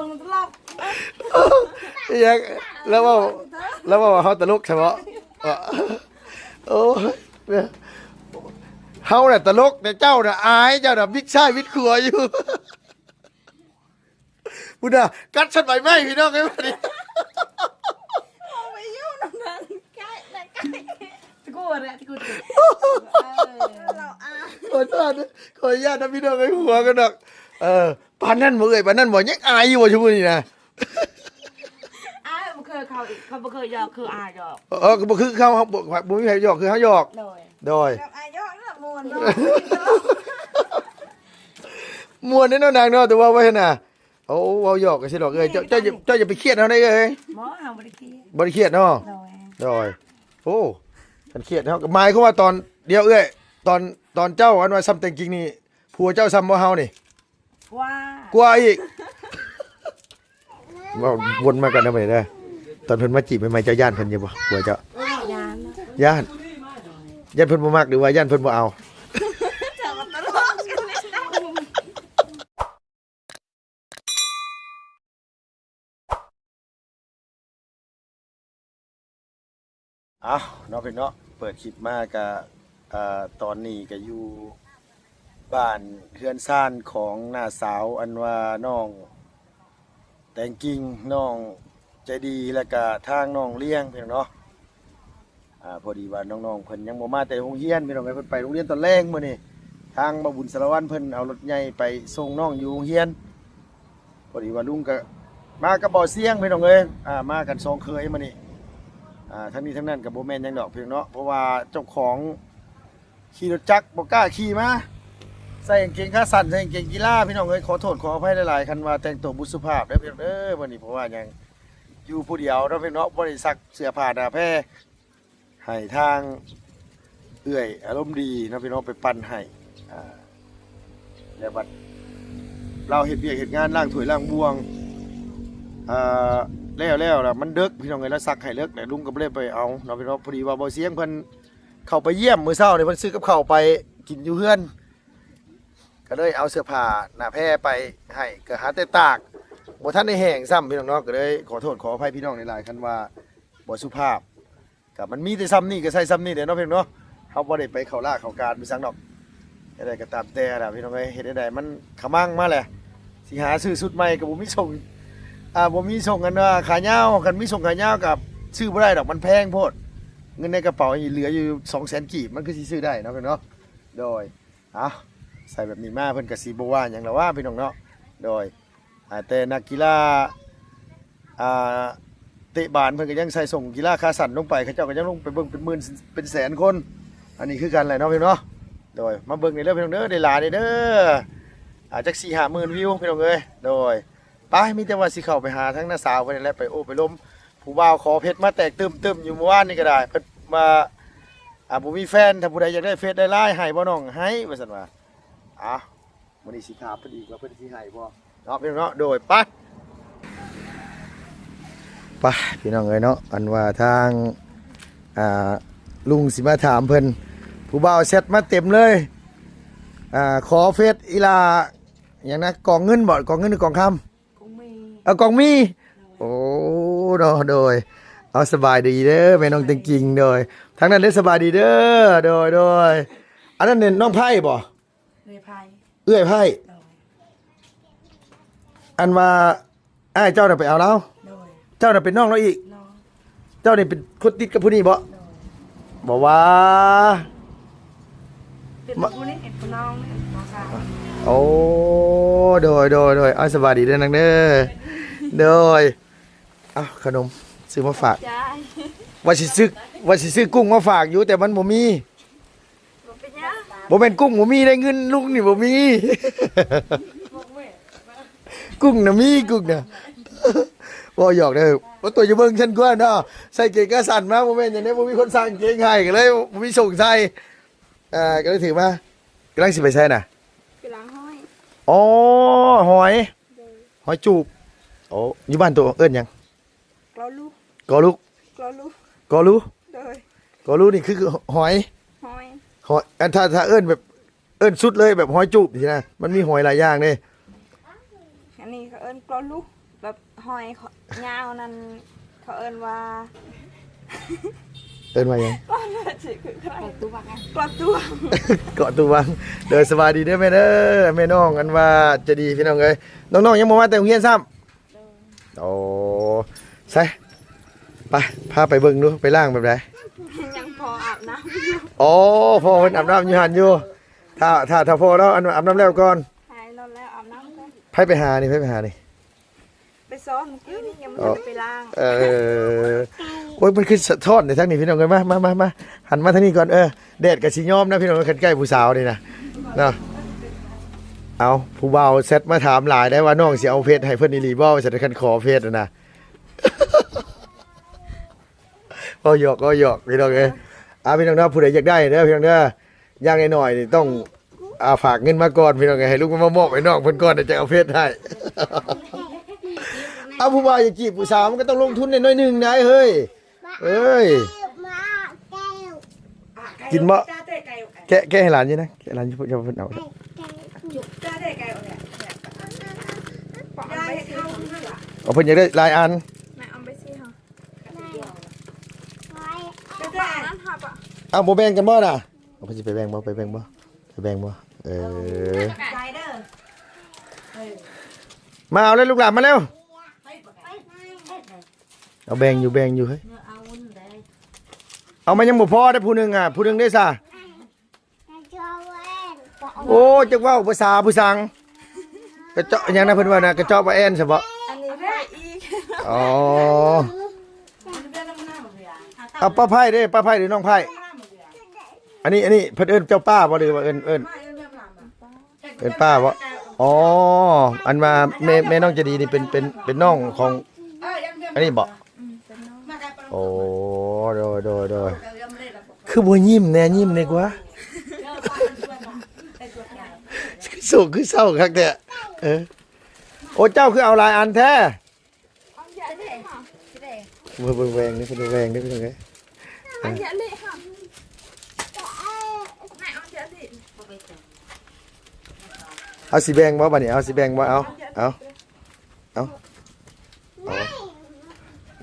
มันตลกยังแล้วว่าเขาตลกใช่ไหมโอ้เนี่ยเขาเนี่ยตลกแต่เจ้าเนี่ยอายเจ้าเนี่ยวิกชายวิกขัวอยู่พูดนะกัดฉันไปไหมพี่น้องไอ้บ้านี่ไปยุ่งนั่นใกล้ตะกูอะไรตะกูเราขอโทษขออนุญาตนะพี่น้องไอ้หัวกันดอกปานนั่นบ่เอ่ยปานนั่นบ่ยังอายอยู่ว่าชั่วโมงนี้นะบ่เคยเขาบ่เคยหยอกคือหยอกบ่คือเขาบ่มีใครหยอกคือเขาหยอกโดยกับหยอกนั่นมวนเนาะมวนนี่เนาะนางเนาะแต่ว่าไว้น่ะโอ้เว้าหยอกก็สิดอกเอ้ยเจ้าอย่าไปเครียดเฮาได้เอ้ยบ่เฮาบ่ได้เครียดบ่ได้เครียดเนาะโดยโอ้ฉันเครียดเฮาหมายความว่าตอนเดียวเอ้ยตอนเจ้าอันว่าซ้ำแต่งจริงนี่ผัวเจ้าซ้ำบ่เฮานี่กว่าอีกว่าวนมากันนะไปเด้อตอนเพิ่นมาจีบใหม่ๆเจ้าย่านเพิ่นอยู่บ่ผัวเจ้าย่านเพิ่นบ่มักหรือว่าย่านเพิ่นบ่เอาอ้าวเนาะเพิ่นเนาะเปิดคลิปมาก็ตอนนี้ก็อยู่บ้านเฮือนซ่านของน้าสาวอันว่าน้องแตงกิ่งน้องใจดีแล้วก็ทางน้องเลี้ยงพี่น้องเนาะพอดีว่าน้องๆเพิ่นยังบ่มาแต่โรงเรียนพี่น้องเพิ่นไปโรงเรียนตอนแรกมื้อนี้ทางบ่บุญสารวัตรเพิ่นเอารถใหญ่ไปส่งน้องอยู่โรงเรียนพอดีว่าลุงก็มากับบ่อเสียงพี่น้องเอ้ยมากัน2เคยมื้อนี้ทั้งนี้ทั้งนั้นก็บ่แม่นหยังดอกพี่น้องเนาะเพราะว่าเจ้าของขี่รถจักรบ่กล้าขี่มาใส่กางเกงขาสั้นใส่กางเกงกีฬาพี่น้องเอ้ยขอโทษขออภัยหลายๆคันว่าแต่งตัวบุสุภาพเด้อพี่น้องเด้อวันนี้เพราะว่ายังอยู่ผู้เดียวเนาะพี่น้องเนาะบ่ได้ซักเสื้อผ้าหน้าแพรให้ทางเอื้อยอารมณ์ดีเนาะพี่น้องไปปั่นให้แล้วบัดเราเฮ็ดเวียกเฮ็ดงานล้างถ้วยล้างบวงแล้วล่ะมันดึกพี่น้องเอ้ยแล้วซักให้เลิกแต่ลุงก็บ่ได้ไปเอาเนาะพี่น้องพอดีว่าบ่เสียงเพิ่นเข้าไปเยี่ยมมื้อเช้านี่เพิ่นซื้อกับข้าวไปกินอยู่เฮือนก็เลยเอาเสื้อผ้าหน้าแพรไปให้ก็หาแต่ตากบ่ทันได้แห้งซ้ำพี่น้องเนาะก็เลยขอโทษขออภัยพี่น้องหลายๆคันว่าบ่สุภาพก็มันมีแต่ซ้ำนี่ก็ใส่ซ้ำนี่เด้อเนาะพี่น้องเนาะเฮาบ่ได้ไปเข้าล่าเข้าการไปซังดอกได้ก็ตามแต่ล่ะพี่น้องเอ้ยเฮ็ดได้มันขมั่งมาแหละสิหาซื้อชุดใหม่ก็บ่มีส่งบ่มีส่งกันว่าขายาวกันมีส่งขายาวกับซื้อบ่ได้ดอกมันแพงโพดเงินในกระเป๋าเหลืออยู่ 200,000 กีบมันคือสิซื้อได้เนาะพี่น้องเนาะโดยใส่แบบนี้มาเพิ่นก็สิบ่ว่าหยังล่ะว่าพี่น้องเนาะโดยแต่นักกีฬาเตะบาสเพิ่นก็ยังใส่ส่งกีฬาขาสั้นลงไปเขาเจ้าก็ยังลงไปเบิ่งเป็นหมื่นเป็นแสนคนอันนี้คือกันแหละเนาะพี่น้องเนาะโดยมาเบิ่งนี่เด้อพี่น้องเด้อได้หลายเด้อจัก 4-5 หมื่นวิวพี่น้องเอ้ยโดยไปมีแต่ว่าสิเข้าไปหาทั้งน้าสาวเพิ่นนั่นแหละไปโอ้ไปล้มผู้บ่าวขอเพชรมาแตกตึมๆอยู่เมื่อวานนี่ก็ได้เพิ่นมาบ่มีแฟนถ้าผู้ใดอยากได้เฟซได้ไลน์ให้บ่น้องให้ว่าซั่นว่ามื้อนี้สิถามเพิ่นอีกว่าเพิ่นสิให้บ่เนาะพี่น้องเนาะโดยไปพี่น้องเอ้ยเนาะอันว่าทางลุงสิมาถามเพิ่นผู้บ่าวแชทมาเต็มเลยขอเฟซอีลาอย่างนะกองเงินบ่กองเงินหรือกองคำกองมีกองมีโอ้เนาะโดยเอาสบายดีเด้อแม่น้องจริงๆโดยทั้งนั้นได้สบายดีเด้อโดยอันนั้นเนี่ยน้องไพ่บ่เอื้อยไพ่อันว่าอ้ายเจ้าน่ะไปเอาแล้วเจ้าน่ะเป็นน้องเราอีกเจ้านี่เป็นคนติดกับผู้นี้บ่บอกว่าเป็นผู้นี้เป็นน้องโอ้โดยเอาสบายดีเด้อนางเด้อโดยเอาขนมซื้อมาฝากว่าสิซื้อกุ้งมาฝากอยู่แต่มันบ่มีบ่แม่นกุ้งบ่มีได้เงินลุงนี่บ่มีกุ้งน่ะมีกุ้งน่ะบ่หยอกเด้อว่าตัวอยู่เบิ่งฉันกว่าเนาะใส่เกงกระสั่นมาบ่แม่นอย่างนี้บ่มีคนสั่งเกงให้ก็เลยบ่มีส่งใส่ก็เลยถือมากำลังสิไปใส่น่ะไปล้างห้อยอ๋อหอยจูบโอ้อยู่บ้านตัวเอิ้นหยังกอลูนี่คือหอยอันถ้าเอิ้นแบบเอิ้นสุดเลยแบบหอยจูบสินะมันมีหอยหลายอย่างเด้อันนี้ก็เอิ้นกอลู แบบหอยยาวนั่นเขาเอิ้นว่า เอิ้นว่าหยัง ก้อนละสิคือใคร ตัวว่าไง กลับตัว เกาะตัววังเด้อสบายดีเด้อแม่เด้อแม่น้องอันว่าจะดีพี่น้องเอ้ยน้องๆยังบ่มาแต่โรงเรียนซ้ำโอ้ใส่ไปพาไปเบิ่งดูไปล้างแบบใด ยังพออาบน้ำอยู่ อ๋อพ่อเพิ่นอาบน้ำอยู่หั่นอยู่ถ้าพ่อแล้วอันอาบน้ำแล้วก่อน หายแล้วแล้วอาบน้ำกัน ไผไปหานี่ ไปซ้อมเมื่อกี้นี่ยังไม่ได้ไปล้าง โอ้ยมันคือสะท้อนในทางนี้พี่น้องเอ้ยมาหันมาทางนี้ก่อนแดดก็สิยอมนะพี่น้องคันใกล้ผู้สาวนี่นะเนาะเอาผู้บ่าวเซตมาถามหลายได้ว่าน้องสิเอาเพชรให้เพิ่นอีหลีบ่ว่าสิได้คันขอเพชรนะ ก็หยอกพี่น้องเอ้ยพี่น้องเนาะผู้ใดอยากได้เด้อพี่น้องเด้อย่างน้อยๆนี่ต้องฝากเงินมาก่อนพี่น้องเอ้ยให้ลูกมามอบให้น้องเพิ่นก่อนเดี๋ยวจะเอาเพชรให้ เอาผู้บ่าวอยากจีบผู้สาวมันก็ต้องลงทุนหน่อยนึงนะเฮ้ยกินบ่แกะให้หลานอยู่นะแกะหลานอยู่เพิ่นเอา จ้าได้ไก่เนี่ย ปอกเอาไปสิ เอาเพิ่นอยากได้หลายอัน แม่เอาไปสิค่ะ จ้าได้ นั่นหับอ่ะ เอาบ่แบ่งกันบ่น่ะเอาเพิ่นสิไปแบ่งบ่ไก่เด้อ มาเอาเลยลูกหลานมาเร็วเอาแบ่งอยู่เฮ้ยเอามายังบ่พอได้ผู้หนึงผู้หนึงได้ซะโอ้จักเว้าภาษาผู้สังกระเจาะหยังนะเพิ่นว่านะกระเจาะบ่แอนซะบ่ อันนี้ไปอีก อ๋อเอาป้าไผ่เด้ป้าไผ่หรือน้องไผ่อันนี้เพิ่นเอิ้นเจ้าป้าบ่หรือว่าเอิ้นป้าบ่อ๋ออันว่าแม่น้องจะดีนี่เป็นน้องของอันนี้บ่โอ้โดยคือบ่ยิ้มแน่ยิ้มดีกว่าคือโศกคือเศร้าคักแท้โอ้เจ้าคือเอาหลายอันแท้ เอาอย่าเละค่ะ เบิ่งแวงนี่เพิ่นแวงนี่เพิ่นไง เอาอย่าเละค่ะแม่เอาอย่าเละ เอาสิแบ่งบ่บัดนี้เอาสิแบ่งบ่เอา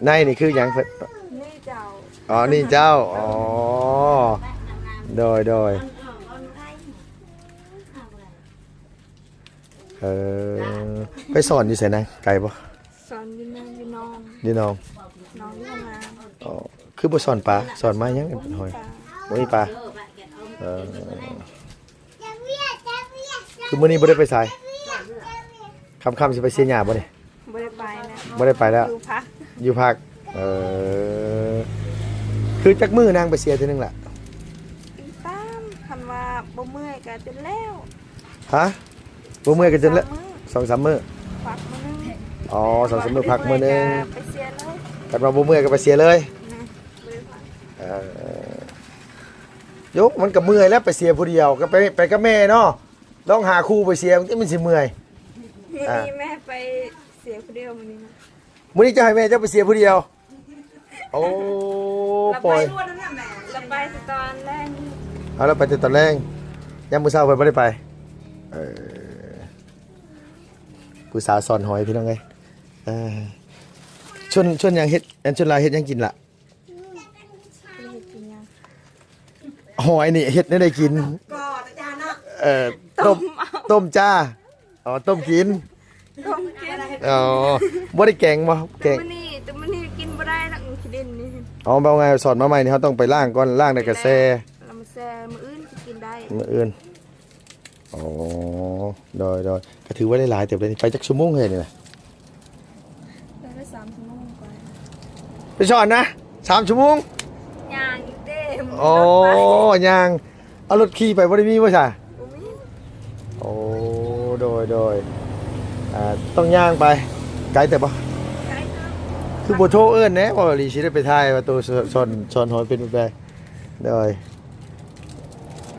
ในนี่คือหยังเพิ่น นี่เจ้า อ๋อนี่เจ้าอ๋อโดยไปสอนอยู่ไสนะไกลบ่ สอนอยู่น้องอยู่น้อง นี่น้อง น้องอยู่ทำงาน อ๋อคือบ่สอนปลาสอนมายังหอยบ่มีปลาคือมื้อนี้บ่ได้ไปไสค่ำๆสิไปเสียหญ้าบ่นี่ ไม่ได้ไปนะ บ่ได้ไปแล้ว ดูพัก อยู่ภาคคือจักมื้อนางไปเสียทีนึงล่ะ อีตามคันว่าบ่เมื่อยก็จนแล้ว ฮะบ่เมื่อยกันจนละ มื้อ 2-3 มื้อ พักมื้อนึง อ๋อ2-3 มื้อพักมื้อนึง ไปเสียเลย กันว่าบ่เมื่อยก็ไปเสียเลย นะบ่ได้พัก ยกมันก็เมื่อยแล้วไปเสียผู้เดียวก็ไปกับแม่เนาะต้องหาคู่ไปเสียมันสิเมื่อย มื้อนี้แม่ไปเสียคนเดียวมื้อนี้นะ มื้อนี้จะให้แม่เจ้าไปเสียผู้เดียวโอ้ปล่อย เราไปแต่ตอนแรกนี่ เอาแล้วไปแต่ตอนแรกยามมื้อเช้าเพิ่นบ่ได้ไปผู้สาวสอนหอยพี่น้องเอ้ยชวนหยังเฮ็ดอันชวนลายเฮ็ดหยังกินล่ะ ไปเฮ็ดกินยัง หอยนี่เฮ็ดได้ได้กิน ก็จ้าเนาะ ต้มจ้าอ๋อต้มกิน ต้มกิน อ๋อบ่ได้แกงบ่แกง แต่มื้อนี้กินบ่ได้นักขี้ดินนี่ อ๋อเบาไงสอนมาใหม่นี่เขาต้องไปล้างก่อนล้างในกระแส เรามาแซ่มื้ออื่นสิกินได้ มื้ออื่นอ๋อโดยก็ถือว่าได้หลายเติบเลยไปจักชั่วโมงเฮ้ยนี่นะ ได้3ชั่วโมงกว่า ไปสอนนะ3 ชั่วโมง ย่างอีกเด้ อ๋อย่างเอารถขี่ไปบ่ได้มีบ่ใช่ บ่มี โอ้โดยต้องย่างไปไกลแต่บ่ ไกลเนาะ คือบ่โทรเอิ้นแหน่บ่ลีสิได้ไปถ่ายว่าตัวสอนหอยเป็นแบบใดโดย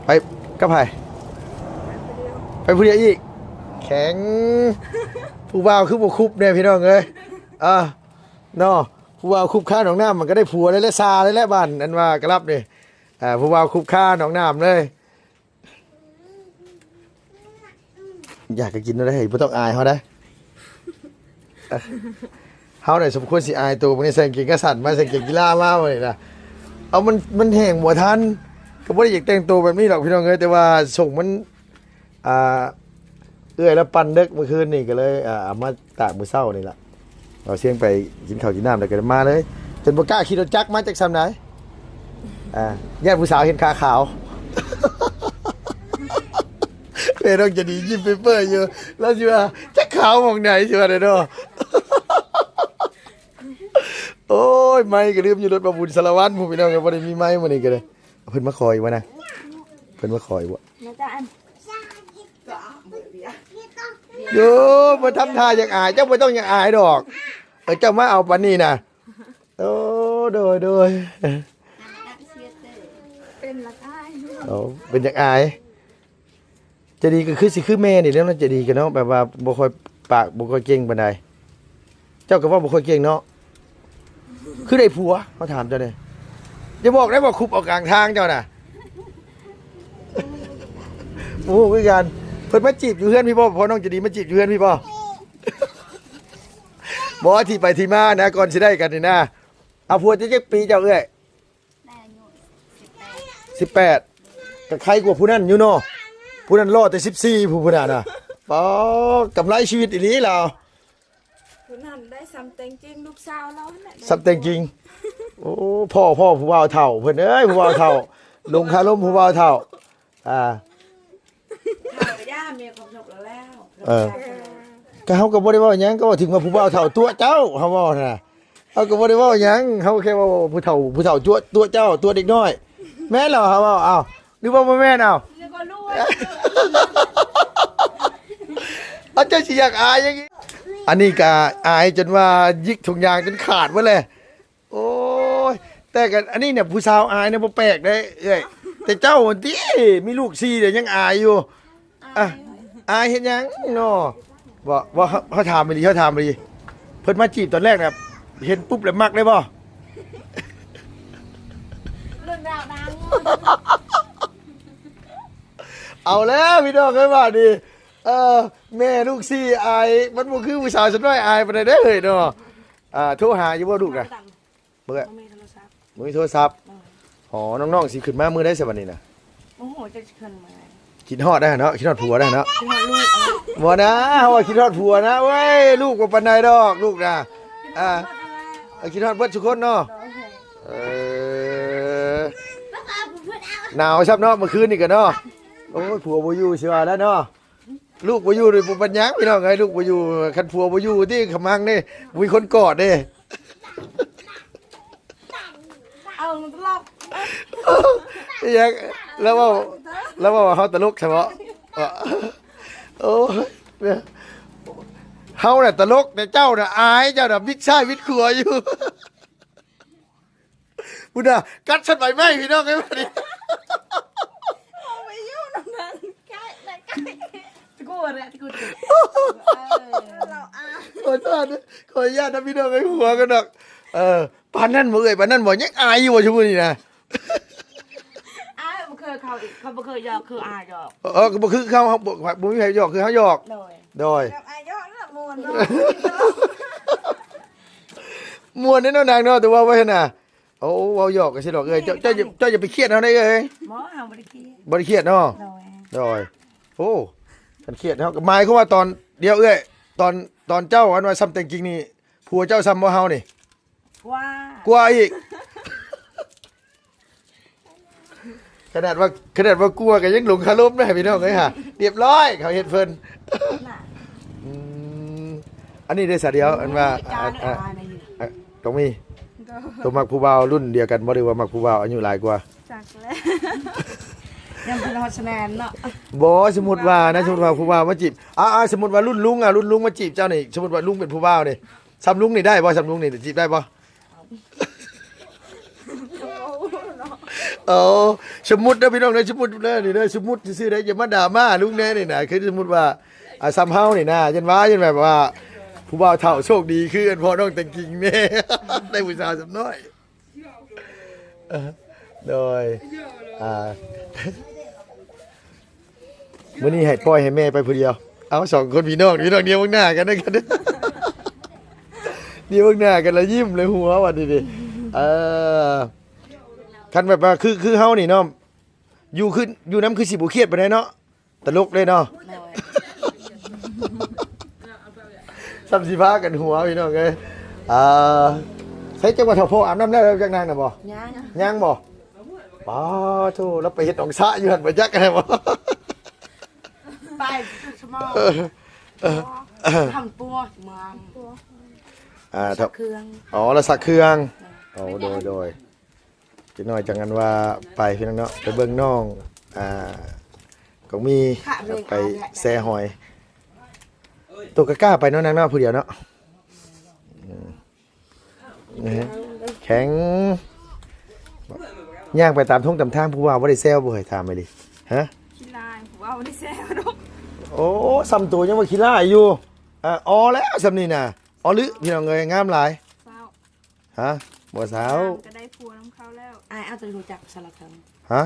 ไปกับไผ ไปผู้เดียวอีกแข็งผู้บ่าวคือบ่คุบเนี่ยพี่น้องเอ้ยเนาะผู้บ่าวคุบค่าหนองน้ำมันก็ได้ผัวได้และซาได้และบ้านอันว่ากระลับนี่ผู้บ่าวคุบค่าหนองน้ำเลยอยากจะกินอะไรบ่ต้องอายเขาได้ เฮาได้สมควรสิอายตัวมันนี่ใส่กางเกงกระสันมาใส่กางเกงกีฬามาเลยนะเอามันแห้งบ่ทันก็บ่ได้อยากแต่งตัวแบบนี้หรอกพี่น้องเอ้ยแต่ว่าส่งมันเอื้อยแล้วปั่นดึกเมื่อคืนนี่ก็เลยเอามาตากมื้อเช้านี่ล่ะเอาเสียงไปกินข้าวกินน้ำแล้วก็มาเลยจนบ่กล้าขี่รถจักรมาจากซำไหนญาติผู้สาวเห็นขาขาว เพื่อนจะดียิ้มเปื่อยๆอยู่แล้วสิว่าจะขาวมองไหนสิว่าเด้อเนาะ โอ้ยไม่ก็ลืมอยู่รถประบุญสารวัตรหมู่พี่น้องก็บ่ได้มีไม้มื้อนี้ก็เลยเพิ่นมาคอยวะนะเพิ่นมาคอยบ่ นะจ๊ะอัน โยบ่ทำท่าอยากอายเจ้าบ่ต้องอยากอายดอกเจ้ามาเอาปานนี้น่ะโอ้โดยเป็นละกาย โอ้เป็นอยากอายจะดีก็คือสิคือแม่นี่แล้วน่าจะดีกันเนาะแบบว่าบ่ค่อยปากบ่ค่อยเก่งปานใดเจ้าก็ว่าบ่ค่อยเก่งเนาะคือได้ผัวเขาถามเจ้าเลยจะบอกได้บอกคุบออกกลางทางเจ้าน่ะโอ้คือกันเพิ่นมาจีบอยู่เฮือนพี่บ่พอน้องจะดีมาจีบอยู่เฮือนพี่บ่บ่ที่ไปที่มานะก่อนสิได้กันนี่นะเอาผัวจะจักปีเจ้าเอ้ย ได้อายุ18ก็ใครกว่าผู้นั้นอยู่เนาะผู้นั้นรอดแต่14ผู้นั้นน่ะป๋อกำไรชีวิตอีหลีแล้ว คุณนั่นได้ซ้ำเต็งจริงลูกสาวเราเนี่ย สับแต่งจริงโอ้พ่อผู้บ่าวเฒ่าเพิ่นเอ้ยผู้บ่าวเฒ่าลงคารมผู้บ่าวเฒ่าข้าวย่าเมียของจบแล้ว ก็เฮาก็บ่ได้เว้าหยังก็ว่าถึงว่าผู้บ่าวเฒ่าตัวเจ้าเฮาเว้าน่ะเฮาก็บ่ได้เว้าหยังเฮาแค่ว่าผู้เฒ่าตัวเจ้าตัวเด็กน้อยแม่นเหรอเฮาเว้าอ้าวหรือว่าบ่แม่นอ้าว แล้วก็ลูก อาจารย์สิอยากอายอย่างงี้อันนี้ก็อายจนว่ายิกถุงยางจนขาดหมดเลยโอ้ยแต่กันอันนี้เนี่ยผู้สาวอายเนี่ยบ่แปลกเด้เอ้ยแต่เจ้าติมีลูก4เดี๋ยวยังอายอยู่อายเฮ็ดหยังเนาะบ่เขาถามไปดิเขาถามไปดิเพิ่นมาจีบตอนแรกน่ะเห็นปุ๊บแล้วมักเลยบ่ เรื่องราวดัง เอาแล้วพี่น้องเอ้ยว่าดิแม่ลูก4อายมันบ่คือผู้สาวฉันน้อยอายปานใดเด้อเฮ้ยเนาะโทรหาอยู่บ่ลูกน่ะเบิ่ง มีโทรศัพท์ มือโทรศัพท์อ๋อน้องๆสิขึ้นมามือได้สักวันนี้นะ โอ้โหจะขึ้นมา คิดฮอดได้เนาะคิดฮอดผัวได้เนาะ ที่ลูก บ่นะเฮาว่าคิดฮอดผัวนะเว้ยลูกบ่ปานใดดอกลูกนะคิดฮอดเบิดทุกคนเนาะหนาวซับเนาะเมื่อคืนนี่ก็เนาะโอ้ยผัวบ่อยู่สิว่าแล้วเนาะลูกบ่อยู่ด้วยบ่ปัญญาพี่น้องไงลูกบ่อยู่คันผัวบ่อยู่ที่ขมังนี่มีคนกอดเด้ เอาตลก ยังแล้วว่าเขาตลกใช่ไหมโอ้ยเนี่ยเขาเนี่ยตลกแต่เจ้าเนี่ยอายเจ้าเนี่ยวิดใช่วิดขัวอยู่พุทธะกัดฉันไปไหมพี่น้องไอ้บ้านี่ เอาไปยุ่งตรงนั้นใกล้ตะกูเลยตะกูติดเราขอโทษนะขออนุญาตนะพี่น้องไอ้หัวกันดอกปานนั่นบ่เอ่ยปานนั่นบ่ยังอายอยู่ว่าชั่วโมงนี้นะบ่เคยเขาอีกเขาบ่เคยหยอกคืออายหยอกก็บ่คือเขาบ่มีใครหยอกคือเขาหยอกโดยแบบอายหยอกน่ะมวนมวนนี่เนาะนางเนาะแต่ว่าไว้น่ะโอ้เว้าหยอกก็สิดอกเอ้ยเจ้าอย่าไปเครียดเฮาได้เอ้ย หมอเฮาบ่ได้เครียด บ่ได้เครียดเนาะโดยโอ้ฉันเครียดเฮาหมายความว่าตอนเดียวเอ้ยตอนเจ้าอันว่าซ้ำแต่งจริงนี่ผัวเจ้าซ้ำบ่เฮานี่กว่าอีกขนาดว่ากลัวก็ยังหลงคารมได้พี่น้องเอ้ยฮะเรียบร้อยเขาเฮ็ดเพิ่นอันนี้ได้สะเดียวอันว่าต้องมีตัวมักผู้บ่าวรุ่นเดียวกันบ่ได้ว่ามักผู้บ่าวอายุหลายกว่าจักแล้ว ยังเป็นฮอดแนนเนาะบ่สมมุติว่านะสมมุติว่าผู้บ่าวมาจีบสมมุติว่ารุ่นลุงมาจีบเจ้านี่สมมุติว่าลุงเป็นผู้บ่าวนี่ซ้ำลุงนี่ได้บ่ซ้ำลุงนี่จีบได้บ่สมมุตินะพี่น้องนะสมมุตินะนี่นะสมมุติซื่อๆได้อย่ามาด่ามาลุงแน่นี่นะคือสมมุติว่าซ้ำเฮานี่นะยันแบบว่าผู้บ่าวเฒ่าโชคดีคืออันพ่อน้องแต่งกิ่งแน่ได้ผู้สาวสำน้อยโดยมื้อนี้ให้ปล่อยให้แม่ไปผู้เดียวเอา2คนพี่น้องเดียวมองหน้ากันด้วยกัน เดี๋ยวหน้ากันแล้วยิ้มเลยหัววันนี้ดิคันแบบว่าคือเฮานี่เนาะอยู่น้ำคือสิบ่เครียดปานใดเนาะตลกเลยเนาะ โดย ซ้ำสิพากันหัวพี่น้องเอ้ยใช้จังหวัดเฒ่าโพอาบน้ำแล้วจักนางน่ะบ่ ย่าง ยังบ่ป้าโธ่แล้วไปเฮ็ดหนองสระอยู่หั่นบ่จักอะไรบ่ ไปสมองทำปัวเมือง ถ้า เครื่อง อ๋อแล้วสักเครื่องโอ้โดยจักหน่อยจังนั้นว่าไปพี่น้องเนาะไปเบิ่งน้องก็มีไปแซ่หอยตัวกล้าไปเนาะนางเนาะผู้เดียวเนาะนะฮะแข็งย่างไปตามทุ่งตามทางผู้ว่าบ่ได้แซวบ่เคยถามไปดิฮะ ขี้ลายผมว่าไม่ได้แซ่บดอก โอ้ซ้ำตัวยังว่าขี้ร้ายอยู่อ๋อแล้วซ้ำนี่น่ะอ๋อลึพี่น้องเอ้ยงามหลาย เศร้า ฮะบ่สาว ก็ได้ผัวน้ำเขาแล้วอายเอาแต่รู้จักสารคาม ฮะ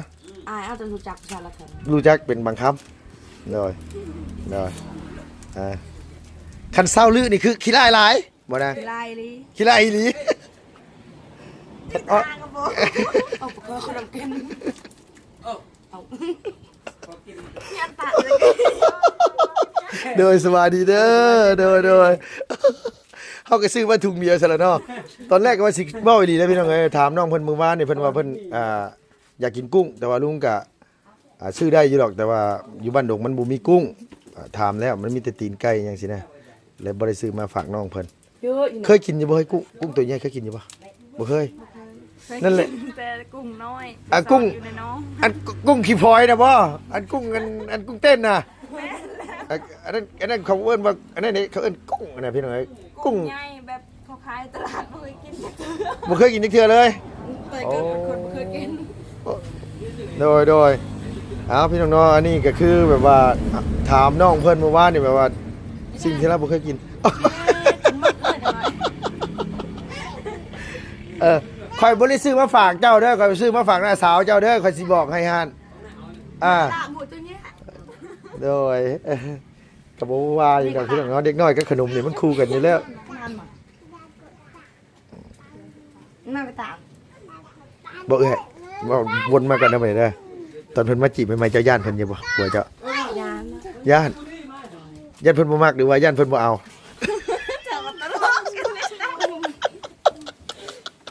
อายเอาแต่รู้จักสารคาม รู้จักเป็นบางคำเลยคันเศร้าลึนี่คือขี้ร้ายหลายบ่นะ ขี้ลายเลย ขี้ร้ายอีหลีอ๋อ เอาปากกาขนมกินเอายันตาเลย โดยสวัสดีเด้อโดยเฮาก็ซื้อมาถุงเดียวซะแล้วเนาะตอนแรกก็ว่าสิเว้าอีหลีแล้วพี่น้องเอ้ยถามน้องเพิ่นมื้อวานนี่เพิ่นว่าเพิ่นอยากกินกุ้ง แต่ว่าลุงก็ซื้อได้อยู่หรอกแต่ว่าอยู่บ้านดงมันบ่มีกุ้งถามแล้วมันมีแต่ตีนไก่จังซี่นะเลยบ่ได้ซื้อมาฝากน้องเพิ่น เยอะอยู่ เคยกินอยู่บ่เฮ้ยกุ้งตัวใหญ่เคยกินอยู่บ่บ่เคย นั่นแหละ แต่กุ้งน้อย กุ้ง อยู่ในน้อง อันกุ้งขี้พลอยนะบ่อันกุ้งอันกุ้งเต้นน่ะอันนั้นเขาเอิ้นว่าอันนั้นเขาเอิ้นกุ้งนะพี่น้องเอ้ยกุ้ง ใหญ่แบบเขาขายตลาดไม่เคยกิน บ่เคยกินจักเทื่อเลย แต่เกิดเป็นคนไม่เคยกิน โดยเอาพี่น้องเนาะอันนี้ก็คือแบบว่าถามน้องเพิ่นเมื่อวานนี่แบบว่าสิ่งที่เราบ่เคยกิน กินมากเลยหน่อย ข่อยบ่ได้ซื้อมาฝากเจ้าเด้อข่อยไปซื้อมาฝากน้าสาวเจ้าเด้อข่อยสิบอกให้ฮั่นตาหมูตัวเนี้ย โดยก็บ่ว่าอยู่ดอกพี่น้องเนาะเด็กน้อยกับขนมนี่มันคู่กันอยู่แล้ว น่าไปตาม บ่เอ้ยบ่วนมากันนำไปเด้อตอนเพิ่นมาจีบใหม่ๆเจ้าย่านเพิ่นอยู่บ่กลัวเจ้าย าน ย่านเพิ่นบ่มักหรือว่าย่านเพิ่นบ่เอา จะมาตลกกันเลย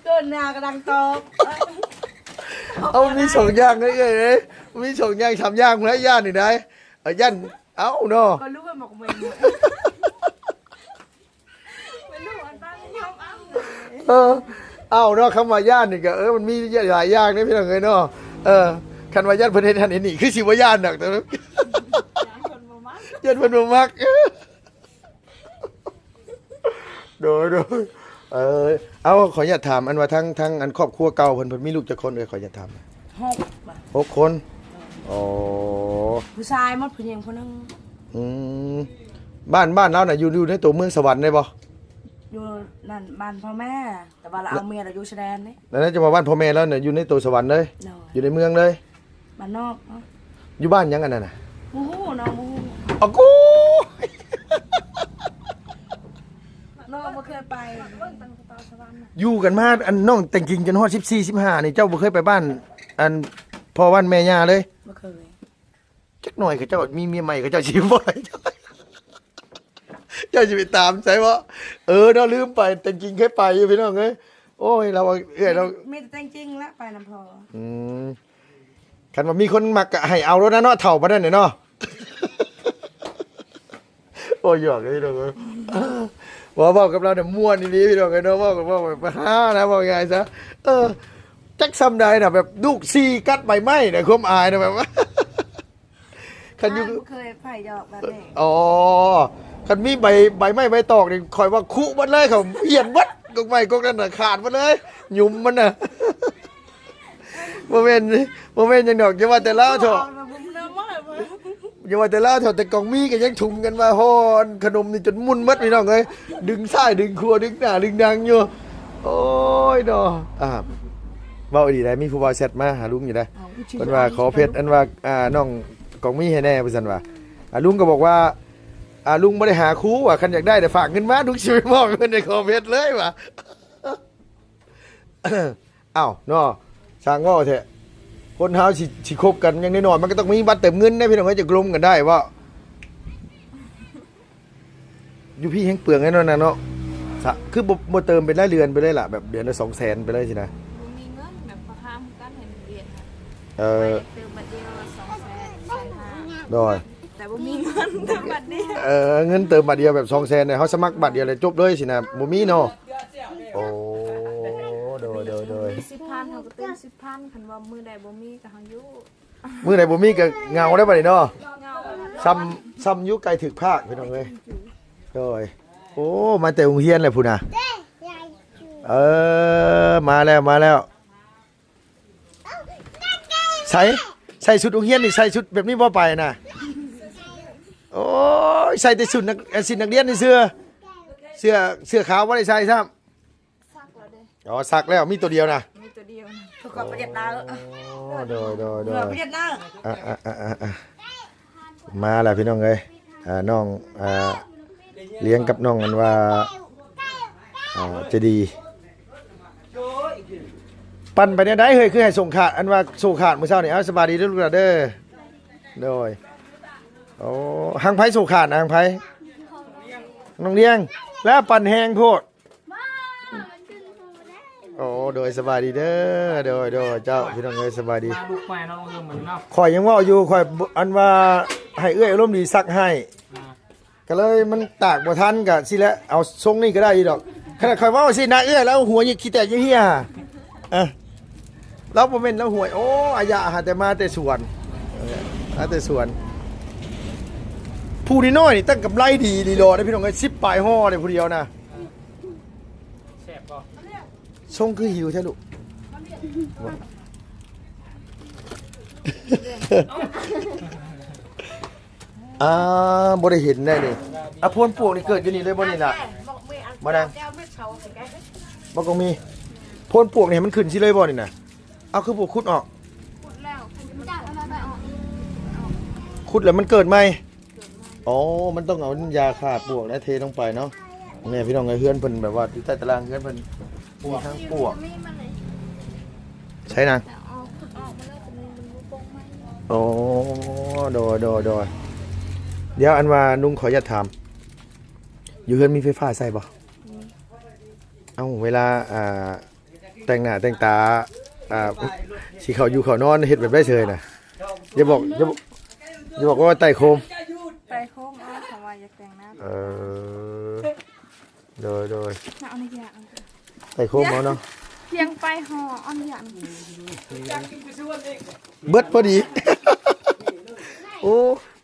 เกินหน้ากระดังตบ เอามีสองอย่างเลยเอ้ยมีสองอย่างสามอย่างแล้วย่านนี่ได้ย่านเอาเนาะ ก็รู้ว่าบอกมึงไม่รู้อันบ้างยอมอ้ำ เอาเนาะคำว่าย่านนี่ก็มันมีหลายอย่างนะพี่น้องเอ้ยเนาะคันว่าย่านเพิ่นเฮ็ดหันเฮ็ดนี่คือสิว่าย่านดอกแต่ย่านเพิ่นบ่มักโดยเอาขออนุญาตถามอันว่าทั้งอันครอบครัวเก่าเพิ่นมีลูกจักคนขออนุญาตถาม 6 คนอ๋อ ผู้ชายมดผู้หญิงคนนึง บ้านเราน่ะอยู่ในตัวเมืองสวรรค์ได้บ่ อยู่นั่นบ้านพ่อแม่แต่ว่าเราเอาเมียเราอยู่ชายแดนนี่ นั่นจะมาบ้านพ่อแม่แล้วน่ะอยู่ในตัวสวรรค์เลย เนาะ อยู่ในเมืองเลย บ้านนอกเนาะ อยู่บ้านยังอันนั้นน่ะ มูฮู้น้องมูฮู้ อ๋อกู น้องบ่เคยไปเบิ่งตังตาสวรรค์น่ะ อยู่กันมาอันน้องแต่งจริงจนฮอด14 15นี่เจ้าบ่เคยไปบ้านอันพ่อบ้านแม่ย่าเลย บ่เคย จักหน่อยเขาเจ้ามีเมียใหม่เขาเจ้าสิบ่ให้เจ้าสิไปตามใช่บ่เนาะลืมไปแต่งจริงเคยไปอยู่พี่น้องเอ้ยโอ้ยเราเรา มีแต่จริงๆแล้วไปน้ำพอ คันว่ามีคนมักก็ให้เอารถนะเนาะเฒ่าปานนั้นเนาะ โอ้ยหยอกเลยพี่น้องเอ้ยบอกกับเราเนี่ยม่วนดีพี่น้องเอ้ยเนาะบอกแบบฮ่านะบอกไงซะจักซ้ำใดน่ะแบบลูกซีกัดใบไม้น่ะความอายน่ะแบบว่า คันอยู่ บ่เคยไปหยอกแบบนี้ อ๋อคันมีใบไม้ใบตอกนี่คอยว่าคุหมดเลยเขาเหียนวัดกกไม้กกนั้นน่ะขาดหมดเลยหยุ่มมันน่ะ บ่แม่นจังดอกอย่าว่าแต่ลาวเถอะ ผมเนื้อมากเลย อย่าว่าแต่ลาวเถอะแต่กองมีก็ยังถุงกันว่าฮ้อนขนมนี่จนมุนหมดพี่น้องเอ้ยดึงซ้ายดึงขวาดึงหน้าดึงดังอยู่โอ้ยดอกเว้าดีได้มีผู้บ่าวแชทมาหาลุงอยู่ได้เพิ่นว่าขอเพชรอันว่าน้องกองมีให้แน่เพิ่นซั่นว่าลุงก็บอกว่า ลุงบ่ได้หาครูว่ะคันอยากได้แต่ฝากเงินมาลุงสิไปมอบเงินในคอมเมนต์เลยว่ะ อ้าวเนาะสร้างว่าแท้คนเฮาสิคบกันอย่างน้อยๆมันก็ต้องมีบัตรเติมเงินได้พี่น้องเอ้ยจะกลมกันได้ว่าอยู่พี่แฮงเปลืองแน่นอนนะเนาะคือบ่เติมเป็นรายเดือนไปเลยล่ะแบบเดือนละ200,000ไปเลยสินะ บ่มีเงินแบบพอห้ามกันเห็นเรียนค่ะ เออ เติมบัตรเดียวละ200,000 โดย แต่บ่มีเงินเติมบัตรเดียว เงินเติมบัตรเดียวแบบ200,000เนี่ยเฮาสมัครบัตรเดียวเลยจบเลยสินะบ่มีเนาะโอ้โดย มี10,000เขาก็เติม10,000คันว่ามื้อใดบ่มีก็เฮาอยู่ มื้อไหนบ่มีก็เหงาได้บัดนี้เนาะ เงา ซ้ำอยู่ไกลถึกภาคพี่น้องเอ้ยโดยโอ้มาแต่โรงเรียนเลยพุ่นน่ะมาแล้วใส่ชุดโรงเรียนนี่ใส่ชุดแบบนี้บ่ไปน่ะโอ้ยใส่แต่ชุดนักเรียนนี่เสื้อขาวบ่ได้ใส่ซ้ำ ซักแล้วเด้ อ๋อซักแล้วมีตัวเดียวนะ มีตัวเดียวนะ ถูกกับประเด็ดดาว โดย ประเด็ดดาว มาแล้วพี่น้องเอ้ยน้องเลี้ยงกับน้องกันว่าจะดีปั่นไปเนี่ยได้เฮ้ยคือให้ส่งขาดอันว่าส่งขาดมื้อเช้านี่เอาสบายดีเด้อลูกหลานเด้อโดยโอ้หังไผส่งขาดนะหังไผน้องเลี้ยงแล้วปั่นแห้งโพดโอ้โดยสบายดีเด้อโดยเจ้าพี่น้องเอ้ยสบายดี มาลูกแม่น้องเหมือนเนาะ ข่อยยังว่าอยู่ข่อยอันว่าให้เอื้อยอารมณ์ดีซักให้ก็เลยมันตากบ่ทันก็สิแล้วเอาทรงนี้ก็ได้อีดอกขนาดข่อยเว้าสินะเอื้อยแล้วหัวยิกขี้แตกเหี้ยเราบ่แม่นเราหวยโอ้อายะหาแต่มาแต่สวนมาแต่สวนผู้น้อยนี่ตั้งกับไรดีรอได้พี่น้องเอ้ย10ปลายห่อได้ผู้เดียวนะ แซ่บก็ ทรงคือหิวใช่ลูกบ่ได้เห็นได้นี่พวนปวกนี่เกิดอยู่นี่เลยบ่นี่ล่ะมาดังบ่ก็มีพวนปวกนี่มันขึ้นสิเลยบ่นี่น่ะเอาคือปลูกขุดออก พูดแล้วจักเอามาไปออก ขุดแล้วมันเกิดใหม่อ๋อมันต้องเอายาฆ่าปวกและเทลงไปเนาะเนี่ยพี่น้องไอ้เฮือนเพิ่นแบบว่าอยู่ใต้ตารางเฮือนเพิ่นมีทั้งปวก มีมันเลย ใช่นาง แต่เอาขุดออกมาแล้วแต่มันบ่ปงไหม โอ้โดยเดี๋ยวอันว่านุ่งขออนุญาตถามอยู่เฮือนมีไฟฟ้าใส่บ่เอ้าเวลาแต่งหน้าแต่งตาสิเขาอยู่เขานอนเฮ็ดแบบได้เฉยน่ะอย่าบอกว่าไต่โคม ไปโค้งเอาคำว่าอยากแต่งหน้า โดย เอาในอย่าง ไต่โคมเอาเนาะ เพียงไปห่อเอาในอย่าง เบิดพอดี โอ้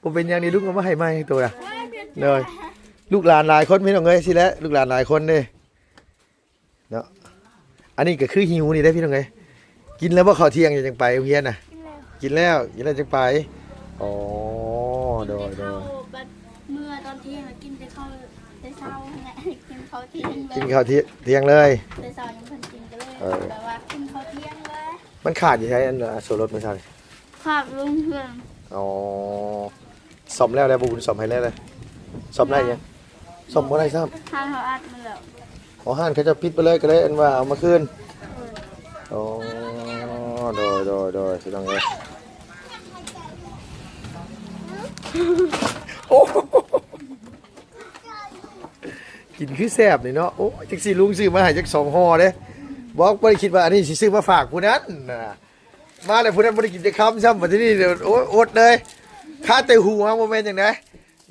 ผมเป็นอย่างนี้ลูกก็มาให้มาให้ตัวน่ะเลยลูกหลานหลายคนพี่น้องเอ้ยสิแล้วลูกหลานหลายคนเด้เนาะอันนี้ก็คือหิวนี่ได้พี่น้องเอ้ยกินแล้วบ่ข้าวเที่ยงจังไปโรงเรียนน่ะกินแล้วจังไปอ๋อโดย เมื่อตอนเที่ยงกินแต่ข้าวแต่เช้าแหละกินข้าวเที่ยงเลย กินข้าวเที่ยงเลย แต่เช้ายังเพิ่นกินก็เลยแบบว่ากินข้าวเที่ยงเลย มันขาดอยู่ใช้อันโซรถไม่ใช่ ครับลุงเพื่อน อ๋อซ่อมแล้วบุญซ่อมให้แล้วเลยซ่อมได้ยังซ่อมบ่ได้ซ้ำ ทานเขาอัดมาแล้ว ขอห้านเขาจะปิดไปเลยก็เลยอันว่าเอามาคืนอ๋อโดยพี่น้องเอ้ยโอ้กินคือแซ่บนี่เนาะโอ้จักสิลุงซื้อมาให้จัก2ห่อเด้บอกบ่ได้คิดว่าอันนี้สิซื้อมาฝากผู้นั้นน่ะมาแล้วผู้นั้นบ่ได้กินแต่คำซ้ำบัดนี้เดี๋ยวโอ้อดเลยค่าแต่หัวบ่แม่นจังได๋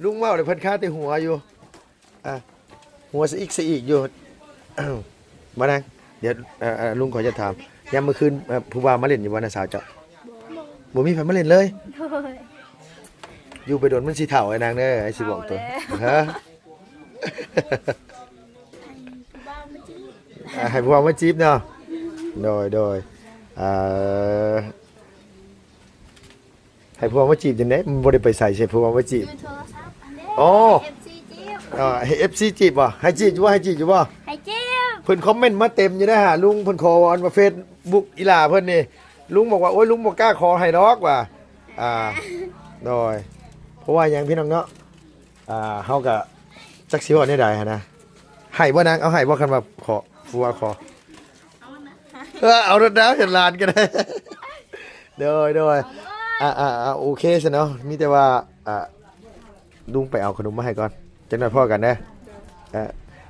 ลุงเว้าเดี๋ยวเพิ่นค่าแต่หัวอยู่หัวสะอีกอยู่ มานั่งเดี๋ยวลุงขอจะถามยามเมื่อคืนผู้บ่าวมาเล่นอยู่วันน่ะสาวเจ้าบ่มีไผมาเล่นเลย โดย อยู่ไปโดนมันสิเฒ่าไอ้นางเด้อไอ้สิบอกตัวฮะ บ้านไม่จี ให้ผู้บ่าวมาจีบเนาะโดยให้ผู้บ่าวมาจีบจังได๋มันบ่ได้ไปใส่ใช่ผู้บ่าวมาจีบ ดูโทรศัพท์อันนี้ อ๋อ FC จิ๊บ ให้ FC จีบบ่ให้จีบอยู่บ่ให้จีบอยู่บ่ ให้จิ๊บ เพิ่นคอมเมนต์มาเต็มอยู่นะฮะลุงเพิ่นขออันว่า Facebook อีหล่าเพิ่นนี่ลุงบอกว่าโอ้ยลุงบ่กล้าขอให้ดอกว่าโดยเพราะว่าหยังพี่น้องเนาะ เฮาก็จักสิว่าได้ใดหันนะให้บ่นางเอาให้บ่คันว่าขอฟัวขอเอารถดาวเห็นลานก็ได้โดยโอเคซะเนาะมีแต่ว่าลุงไปเอาขนมมาให้ก่อนจังหน่อยพ่อกันเด้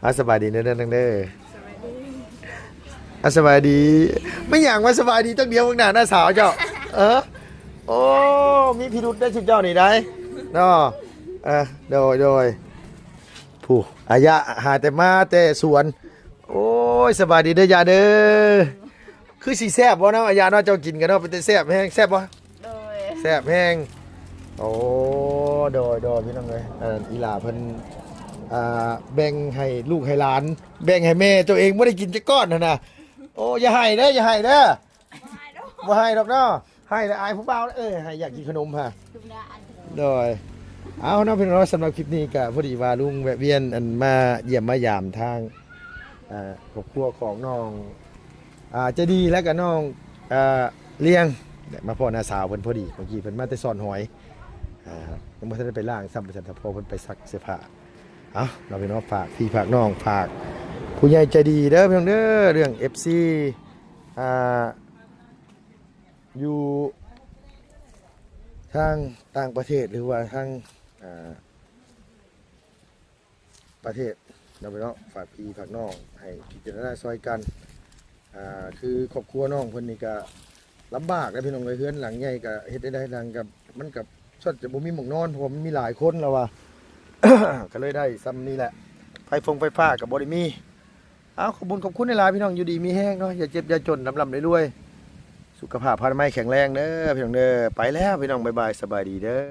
อสบายดีเด้อๆเด้อสบายดีไม่อยากว่าสบายดีตั้งเดียวข้างหน้าสาวเจ้าโอ้มีพิรุธได้ชุดเจ้านี่ได้เนาะโดยผู้อายะหาแต่มาแต่สวนโอ้ยสบายดีเด้อยาเด้อคือสิแซ่บบ่เนาะอายะเนาะเจ้ากินกันเนาะเป็นแต่แซ่บแห้งแซ่บบ่ โดย แซ่บแห้งโอ้โดยพี่น้องเอ้ยอีหลาเพิ่นแบ่งให้ลูกให้หลานแบ่งให้แม่ตัวเองบ่ได้กินจักก้อนนั่นน่ะโอ้อย่าให้เด้อบ่ให้ดอกเนาะให้แล้วอายผู้บ่าวให้อยากกินขนมฮะโดยเอาเนาะพี่น้องสำหรับคลิปนี้ก็พอดีว่าลุงแวะเวียนอันมาเยี่ยมมายามทางครอบครัวของน้องจะดีแล้วก็น้องเลี้ยงมาพ่อน้าสาวเพิ่นพอดีเมื่อกี้เพิ่นมาแต่ซ่อนหอยยังบ่ทันได้ไปล้างซ้ำไปซั่นถ้าพ่อเพิ่นไปซักเสื้อผ้าเอาเราพี่น้องฝากพี่ฝากน้องฝากผู้ใหญ่ใจดีเด้อพี่น้องเด้อเรื่อง FC อยู่ทางต่างประเทศหรือว่าทางประเทศเราไปเนาะฝากพี่ฝากน้องให้พิจารณาซอยกันคือครอบครัวน้องเพิ่นนี่ก็ลำบากนะพี่น้องเลยเฮือนหลังใหญ่ก็เฮ็ดได้ดังกับมันกับชดจะบ่มีหม่องนอนเพราะมันมีหลายคนแล้วว่า ก็เลยได้ซ้ำนี่แหละไฟฟ้ากับบ่ได้มีเอาขอบคุณในหลายพี่น้องอยู่ดีมีแห้งเนาะอย่าเจ็บอย่าจนลำรวยๆสุขภาพพลานามัยแข็งแรงเด้อพี่น้องเด้อไปแล้วพี่น้องบ๊ายบายสบายดีเด้อ